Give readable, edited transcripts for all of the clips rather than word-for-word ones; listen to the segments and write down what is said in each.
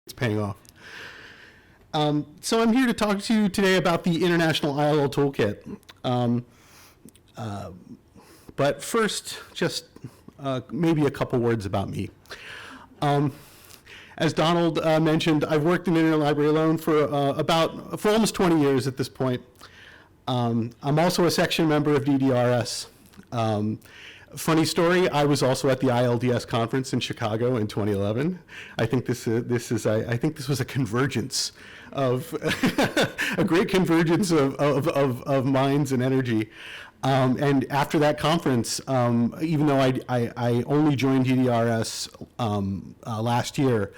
It's paying off. So I'm here to talk to you today about the International ILL Toolkit. But first, just maybe a couple words about me. As Donald mentioned, I've worked in interlibrary loan for almost 20 years at this point. I'm also a section member of DDRS. Funny story, I was also at the ILDS conference in Chicago in 2011. I think this was a convergence of a great convergence of minds and energy. And after that conference, even though I only joined DDRS last year,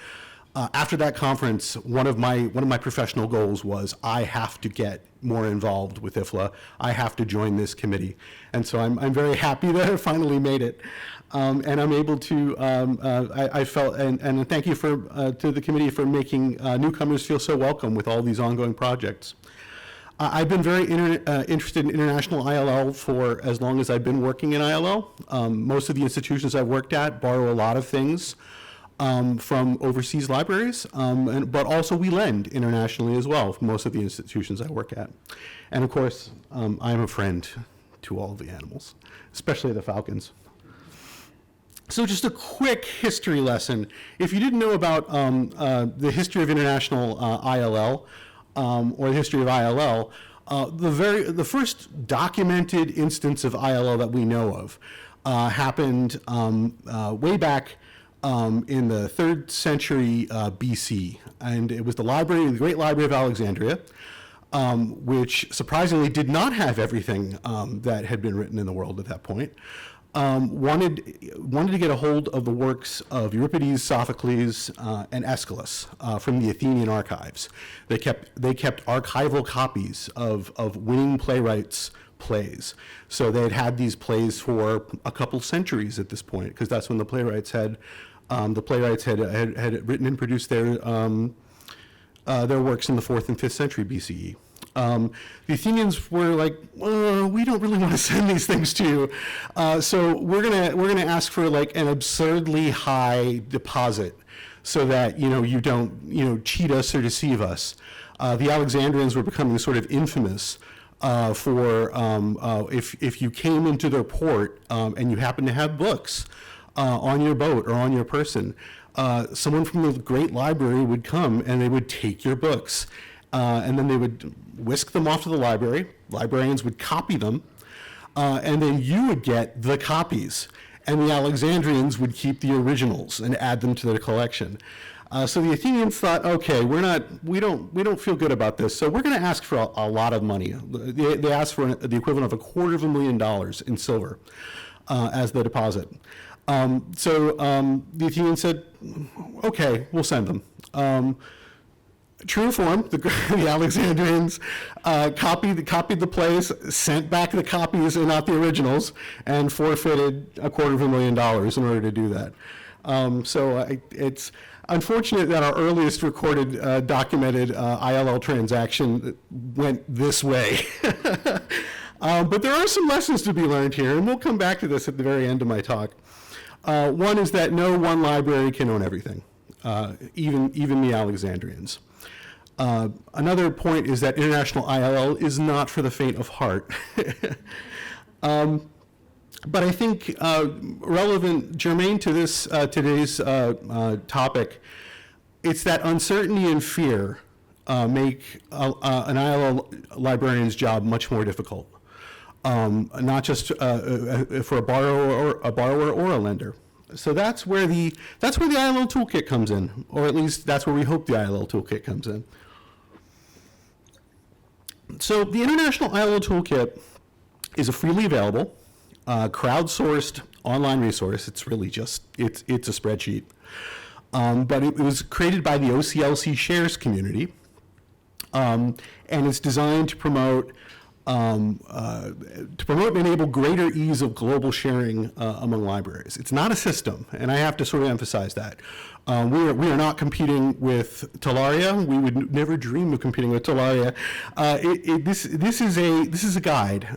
after that conference, one of my professional goals was I have to get more involved with IFLA. I have to join this committee, and so I'm very happy that I finally made it, and I'm able to. I felt and thank you to the committee for making newcomers feel so welcome with all these ongoing projects. I've been very interested in international ILL for as long as I've been working in ILL. Most of the institutions I've worked at borrow a lot of things from overseas libraries, but also we lend internationally as well for most of the institutions I work at. And of course, I'm a friend to all of the animals, especially the falcons. So just a quick history lesson. If you didn't know about the history of international ILL, or the history of ILL, the first documented instance of ILL that we know of happened way back in the 3rd century BC, and it was the Great Library of Alexandria, which surprisingly did not have everything that had been written in the world at that point. Wanted to get a hold of the works of Euripides, Sophocles, and Aeschylus from the Athenian archives. They kept archival copies of winning playwrights' plays. So they had these plays for a couple centuries at this point, because that's when the playwrights had written and produced their works in the 4th and 5th century BCE. The Athenians were like, we don't really want to send these things to you, so we're gonna ask for like an absurdly high deposit, so that you don't cheat us or deceive us. The Alexandrians were becoming sort of infamous for if you came into their port and you happened to have books on your boat or on your person, someone from the Great Library would come and they would take your books. And then they would whisk them off to the library. Librarians would copy them, and then you would get the copies, and the Alexandrians would keep the originals and add them to their collection. So the Athenians thought, okay, we don't feel good about this, so we're going to ask for a lot of money. They asked for the equivalent of $250,000 in silver as the deposit. So the Athenians said, okay, we'll send them. True form, the Alexandrians copied the plays, sent back the copies and not the originals, and forfeited $250,000 in order to do that. It's unfortunate that our earliest recorded, documented ILL transaction went this way. But there are some lessons to be learned here, and we'll come back to this at the very end of my talk. One is that no one library can own everything, even the Alexandrians. Another point is that international ILL is not for the faint of heart. But I think germane to this today's topic, it's that uncertainty and fear make an ILL librarian's job much more difficult, not just for a borrower or a lender. So that's where the ILL toolkit comes in, or at least that's where we hope the ILL toolkit comes in. So the International ILL Toolkit is a freely available, crowdsourced online resource. It's really just, it's a spreadsheet. But it was created by the OCLC Shares community, and it's designed to promote and enable greater ease of global sharing among libraries. It's not a system, and I have to sort of emphasize that. We are not competing with Talaria. We would never dream of competing with Talaria. This is a guide.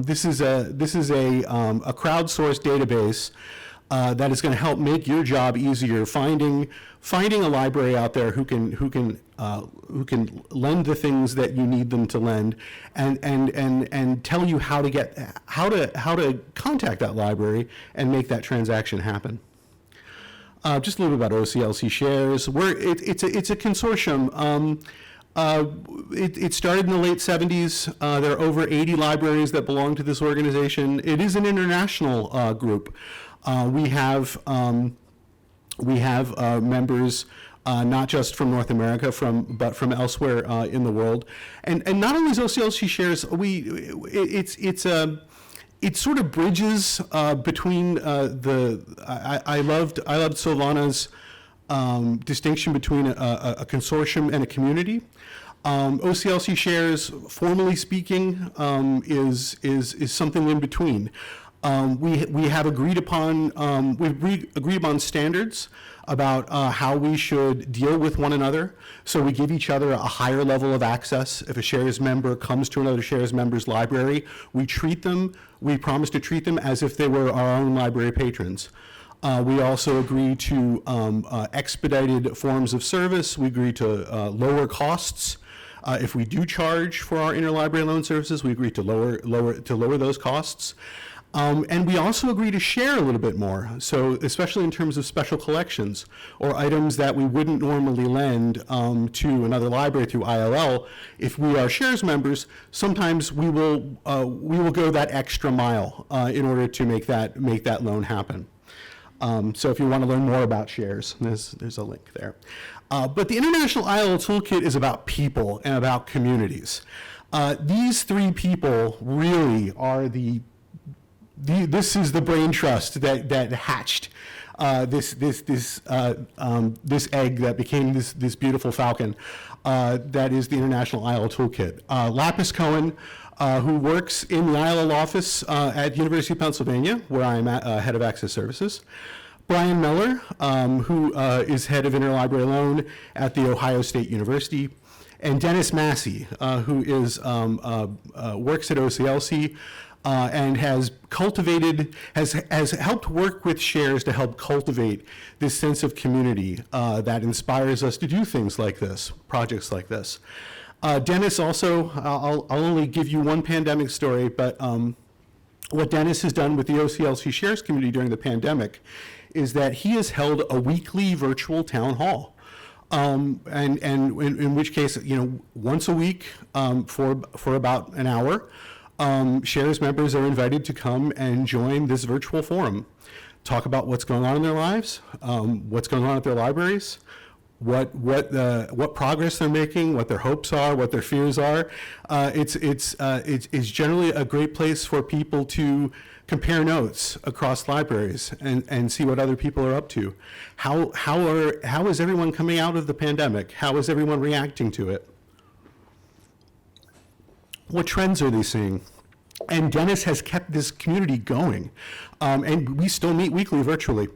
This is a crowdsourced database that is going to help make your job easier, finding a library out there who can lend the things that you need them to lend, and tell you how to contact that library and make that transaction happen. Just a little bit about OCLC Shares. It's a consortium. It started in the late 70s. There are over 80 libraries that belong to this organization. It is an international group. We have members not just from North America, but from elsewhere in the world. And not only is OCLC Shares, it sort of bridges between I loved Silvana's distinction between a consortium and a community. OCLC Shares, formally speaking, is something in between. We have agreed upon standards about how we should deal with one another. So we give each other a higher level of access. If a Shares member comes to another Shares member's library, we promise to treat them as if they were our own library patrons. We also agree to expedited forms of service. We agree to lower costs. If we do charge for our interlibrary loan services, we agree to lower those costs. And we also agree to share a little bit more, so especially in terms of special collections or items that we wouldn't normally lend to another library through ILL. If we are Shares members, sometimes we will go that extra mile in order to make that loan happen. So if you want to learn more about Shares, there's a link there. But the International ILL Toolkit is about people and about communities. These three people really are this is the brain trust that hatched this egg that became this beautiful falcon that is the International ILL Toolkit. Lapis Cohen, who works in the ILL office at University of Pennsylvania, where I'm head of Access Services. Brian Miller, who is head of Interlibrary Loan at the Ohio State University. And Dennis Massey, who is works at OCLC, and has helped work with Shares to help cultivate this sense of community that inspires us to do things like this, projects like this. Dennis also, I'll only give you one pandemic story, but what Dennis has done with the OCLC Shares community during the pandemic is that he has held a weekly virtual town hall. And in which case, once a week for about an hour, Shares members are invited to come and join this virtual forum, talk about what's going on in their lives, what's going on at their libraries, what progress they're making, what their hopes are, what their fears are. It's generally a great place for people to compare notes across libraries and see what other people are up to. How is everyone coming out of the pandemic? How is everyone reacting to it? What trends are they seeing? And Dennis has kept this community going, and we still meet weekly virtually.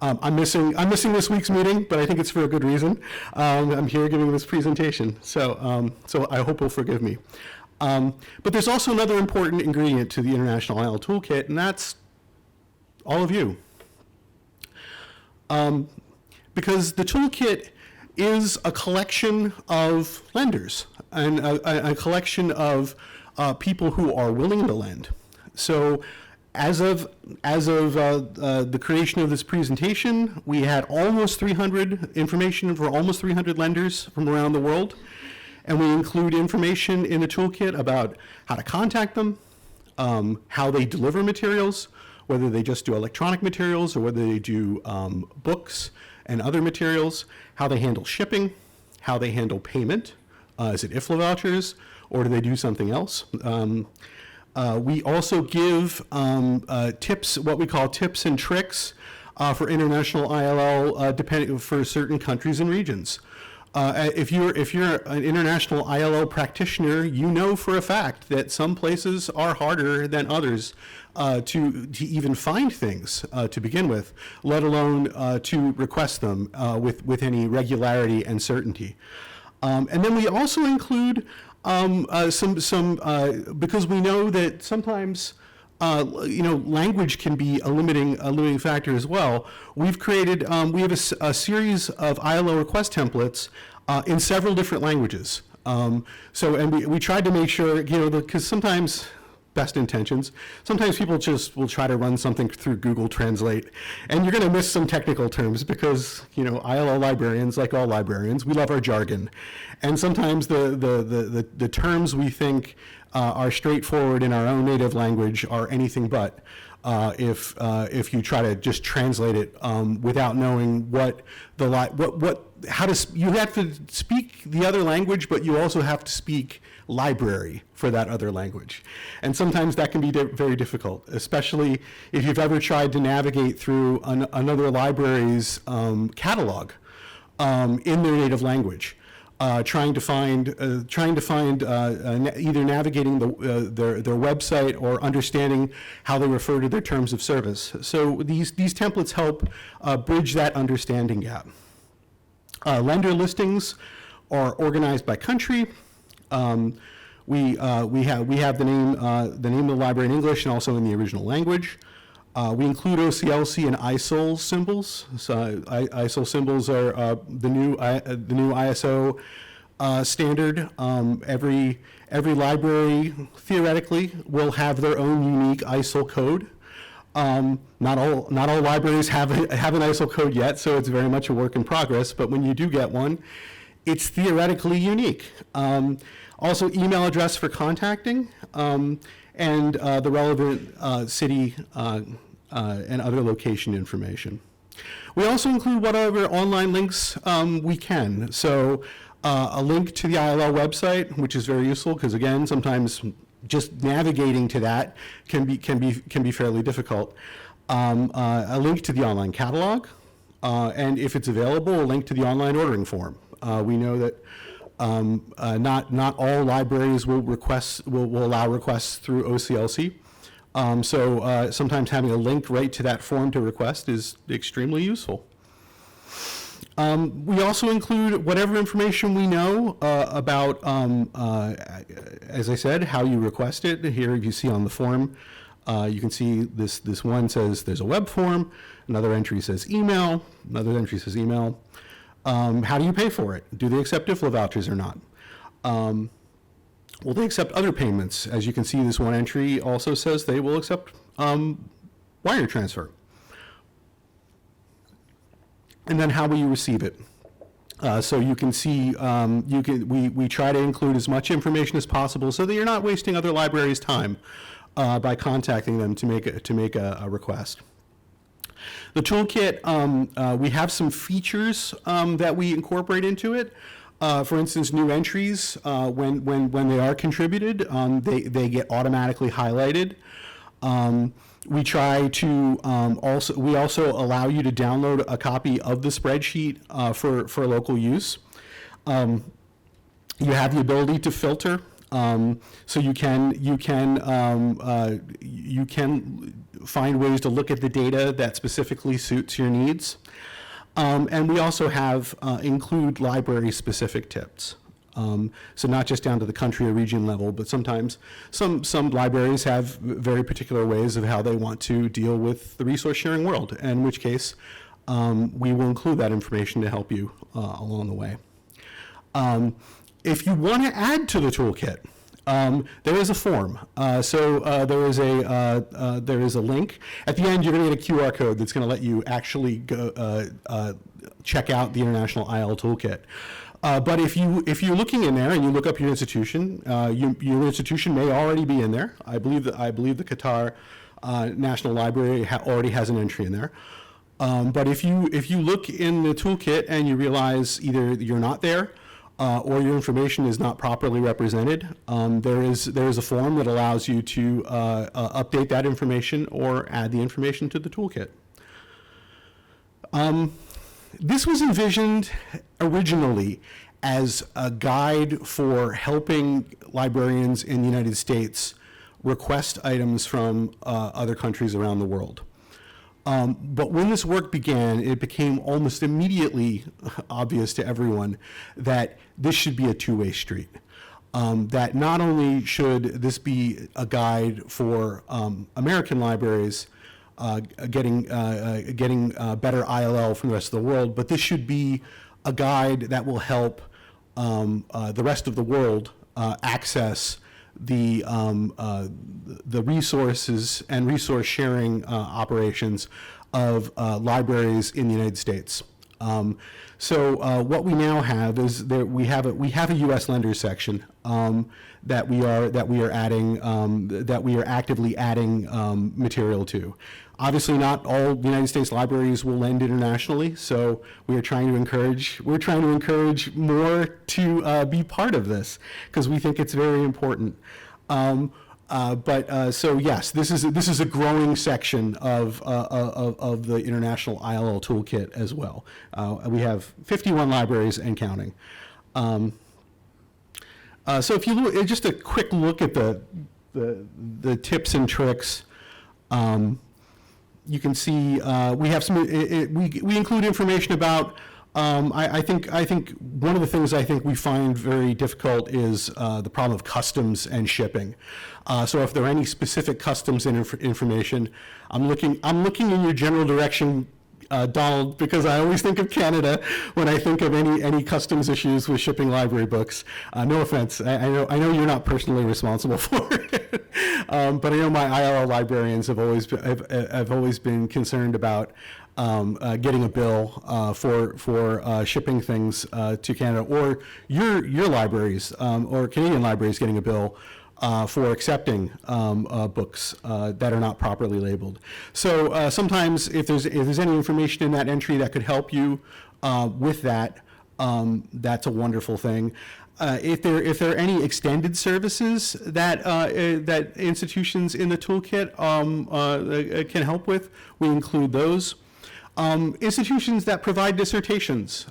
I'm missing this week's meeting, but I think it's for a good reason. I'm here giving this presentation, so I hope you'll forgive me. But there's also another important ingredient to the International ILL Toolkit, and that's all of you. Because the toolkit is a collection of lenders and a collection of people who are willing to lend. So as of the creation of this presentation, we had almost 300 information for almost 300 lenders from around the world. And we include information in the toolkit about how to contact them, how they deliver materials, whether they just do electronic materials or whether they do books and other materials, how they handle shipping, how they handle payment. Is it IFLA vouchers, or do they do something else? We also give tips, what we call tips and tricks for international ILL depending for certain countries and regions. If you're an international ILL practitioner, you know for a fact that some places are harder than others to even find things to begin with, let alone to request them with any regularity and certainty. And then we also include some because we know that sometimes language can be a limiting factor as well. We've created, we have a series of ILO request templates in several different languages. And we tried to make sure, because sometimes, best intentions, sometimes people just will try to run something through Google Translate, and you're going to miss some technical terms because, ILO librarians, like all librarians, we love our jargon. And sometimes the terms we think are straightforward in our own native language are anything but if you try to just translate it without knowing you have to speak the other language, but you also have to speak library for that other language. And sometimes that can be very difficult, especially if you've ever tried to navigate through another library's catalog in their native language. Trying to find either navigating their website or understanding how they refer to their terms of service. So these templates help bridge that understanding gap. Lender listings are organized by country. We have the name of the library in English and also in the original language. We include OCLC and ISOL symbols. So ISOL symbols are the new ISO standard. Every library theoretically will have their own unique ISOL code. Not all libraries have an ISOL code yet, so it's very much a work in progress. But when you do get one, it's theoretically unique. Also, email address for contacting. And the relevant city and other location information. We also include whatever online links we can. So a link to the ILL website, which is very useful because again, sometimes just navigating to that can be fairly difficult. A link to the online catalog, and if it's available, a link to the online ordering form. We know that not all libraries will allow requests through OCLC. So sometimes having a link right to that form to request is extremely useful. We also include whatever information we know about, as I said, how you request it. Here you see on the form, you can see this one says there's a web form, another entry says email, another entry says email. How do you pay for it? Do they accept IFLA vouchers or not? Will they accept other payments? As you can see, this one entry also says they will accept wire transfer. And then how will you receive it? So you can see, we try to include as much information as possible so that you're not wasting other libraries' time by contacting them to make a request. The toolkit, we have some features that we incorporate into it. For instance, new entries, when they are contributed, they get automatically highlighted. We try to we also allow you to download a copy of the spreadsheet for local use. You have the ability to filter, so you can find ways to look at the data that specifically suits your needs. And we also have include library-specific tips. So not just down to the country or region level, but sometimes some libraries have very particular ways of how they want to deal with the resource sharing world, in which case we will include that information to help you along the way. If you want to add to the toolkit, there is a form. There is a link. At the end, you're going to get a QR code that's going to let you actually go, check out the International IL Toolkit. But if you're looking in there and you look up your institution, your institution may already be in there. I believe the Qatar National Library already has an entry in there. But if you look in the toolkit and you realize either you're not there or your information is not properly represented, there is a form that allows you to update that information or add the information to the toolkit. This was envisioned originally as a guide for helping librarians in the United States request items from other countries around the world. But when this work began, it became almost immediately obvious to everyone that this should be a two-way street. that not only should this be a guide for American libraries getting better ILL from the rest of the world, but this should be a guide that will help the rest of the world access the resources and resource sharing operations of libraries in the United States. So what we now have is that we have a U.S. lender section that we are actively adding material to. Obviously, not all United States libraries will lend internationally, so we're trying to encourage more to be part of this because we think it's very important. So yes, this is a growing section of the International ILL Toolkit as well. We have 51 libraries and counting. So if you look, just a quick look at the tips and tricks. You can see we have some. We include information about. I think one of the things I think we find very difficult is the problem of customs and shipping. So if there are any specific customs and information, I'm looking in your general direction, Donald, because I always think of Canada when I think of any customs issues with shipping library books. No offense, I know you're not personally responsible for it, but I know my ILL librarians have always been concerned about getting a bill for shipping things to Canada, or your libraries or Canadian libraries getting a bill for accepting books that are not properly labeled. So sometimes if there's any information in that entry that could help you with that, that's a wonderful thing. If there are any extended services that that institutions in the toolkit can help with, we include those. Institutions that provide dissertations,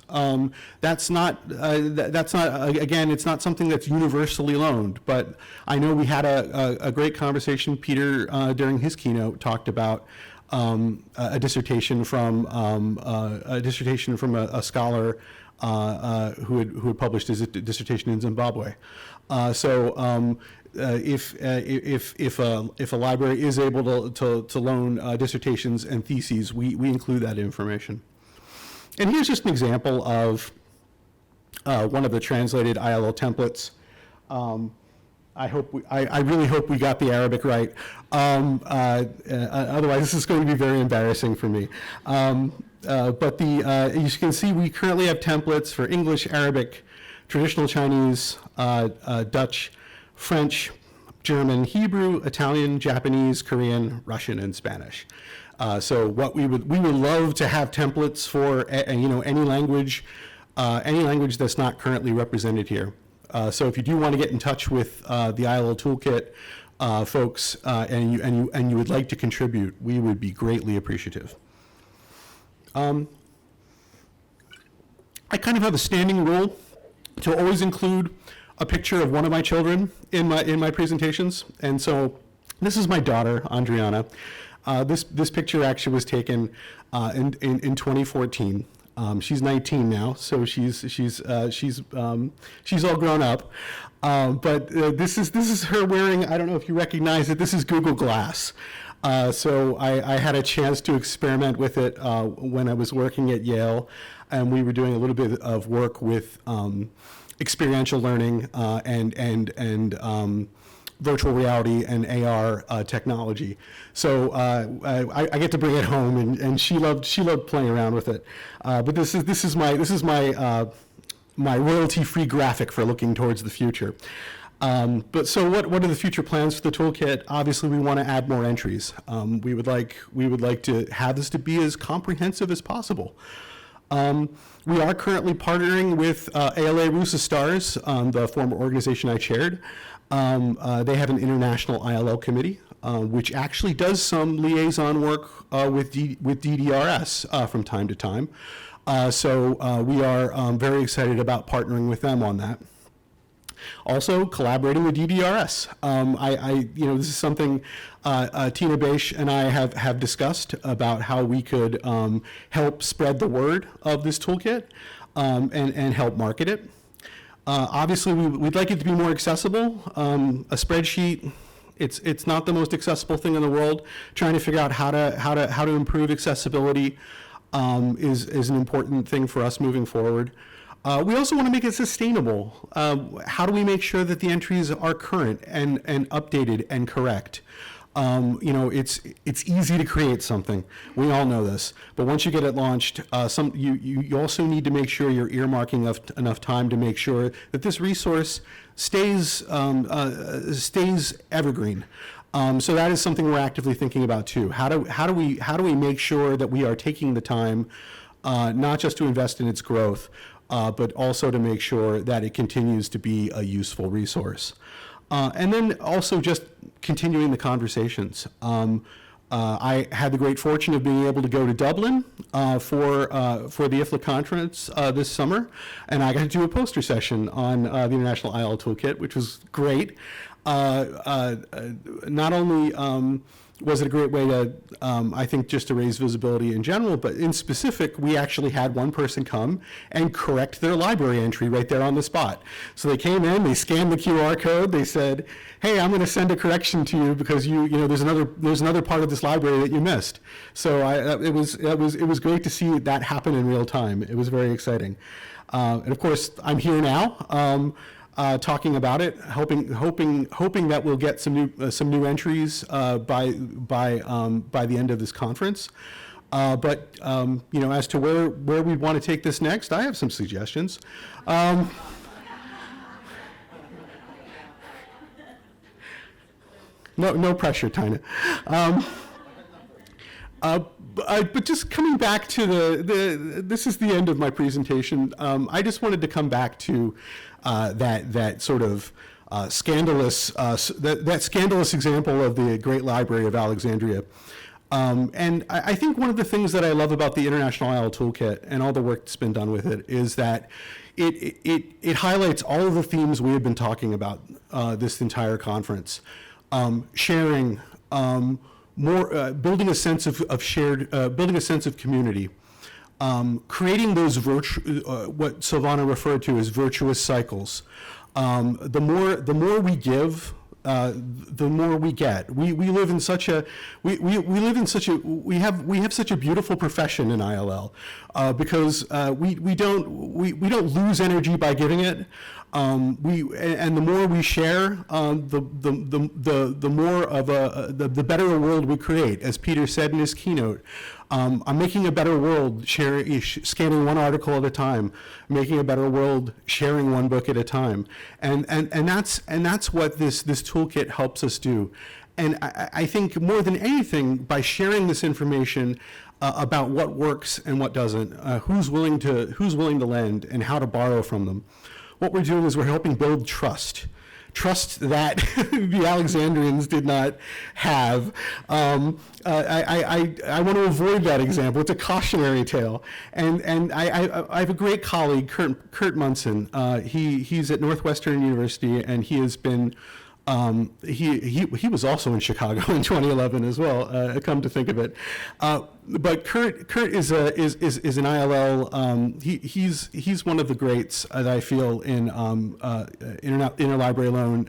that's not again, it's not something that's universally loaned, but I know we had a great conversation. Peter, during his keynote, talked about a dissertation from a scholar who had published his dissertation in Zimbabwe. If a library is able to loan dissertations and theses, we include that information. And here's just an example of one of the translated ILL templates. I really hope we got the Arabic right. Otherwise, this is going to be very embarrassing for me. But as you can see, we currently have templates for English, Arabic, traditional Chinese, Dutch, French, German, Hebrew, Italian, Japanese, Korean, Russian, and Spanish. So what we would love to have templates for any language that's not currently represented here. So if you do want to get in touch with the ILL Toolkit folks and you would like to contribute, we would be greatly appreciative. I kind of have a standing rule to always include a picture of one of my children in my presentations, and so this is my daughter, Andriana. This picture actually was taken in 2014. She's 19 now, so she's all grown up. But this is her wearing. I don't know if you recognize it. This is Google Glass. So I had a chance to experiment with it when I was working at Yale, and we were doing a little bit of work with experiential learning and virtual reality and AR technology. So I get to bring it home, and she loved playing around with it. But this is my royalty-free graphic for looking towards the future. But so what are the future plans for the toolkit? Obviously, we want to add more entries. We would like to have this to be as comprehensive as possible. We are currently partnering with ALA Rusa Stars, the former organization I chaired. They have an international ILL committee, which actually does some liaison work with DDRS from time to time. So we are very excited about partnering with them on that. Also, collaborating with DDRS. This is something Tina Beisch and I have discussed about how we could help spread the word of this toolkit and help market it. Obviously, we'd like it to be more accessible. A spreadsheet, it's not the most accessible thing in the world. Trying to figure out how to improve accessibility is an important thing for us moving forward. We also want to make it sustainable. How do we make sure that the entries are current and updated and correct? It's easy to create something. We all know this. But once you get it launched, you also need to make sure you're earmarking enough time to make sure that this resource stays evergreen. So that is something we're actively thinking about too. How do we make sure that we are taking the time, not just to invest in its growth, but also to make sure that it continues to be a useful resource. And then also just continuing the conversations. I had the great fortune of being able to go to Dublin for the IFLA conference this summer, and I got to do a poster session on the International IL Toolkit, which was great. Not only was it a great way to, I think, just to raise visibility in general, but in specific, we actually had one person come and correct their library entry right there on the spot. So they came in, they scanned the QR code, they said, hey, I'm going to send a correction to you because there's another part of this library that you missed. So it was great to see that happen in real time. It was very exciting. And of course, I'm here now. Talking about it, hoping that we'll get some new entries by the end of this conference. But as to where we want to take this next, I have some suggestions. No pressure, Tina. But just coming back to this is the end of my presentation. I just wanted to come back to that sort of scandalous that scandalous example of the Great Library of Alexandria. And I think one of the things that I love about the International IL Toolkit and all the work that's been done with it is that it highlights all of the themes we have been talking about this entire conference. Sharing, building a sense of shared, building a sense of community, creating those what Silvana referred to as virtuous cycles. The more we give, the more we get. We live in such a we have such a beautiful profession in ILL because we don't lose energy by giving it. And the more we share, the more of the better a world we create. As Peter said in his keynote, I'm making a better world, scanning one article at a time, making a better world, sharing one book at a time, and that's what this toolkit helps us do. And I think more than anything, by sharing this information about what works and what doesn't, who's willing to lend and how to borrow from them, what we're doing is we're helping build trust. Trust that the Alexandrians did not have. I want to avoid that example. It's a cautionary tale. And I have a great colleague, Kurt Munson. He's at Northwestern University, and he has been he was also in Chicago in 2011 as well. Come to think of it, but Kurt is an ILL. He's one of the greats that I feel in interlibrary loan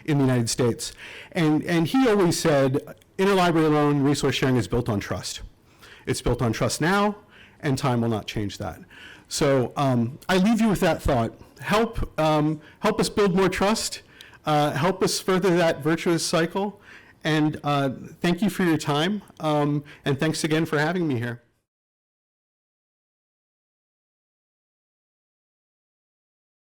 in the United States, and he always said interlibrary loan resource sharing is built on trust. It's built on trust now, and time will not change that. So I leave you with that thought. Help us build more trust. Help us further that virtuous cycle, and thank you for your time, and thanks again for having me here.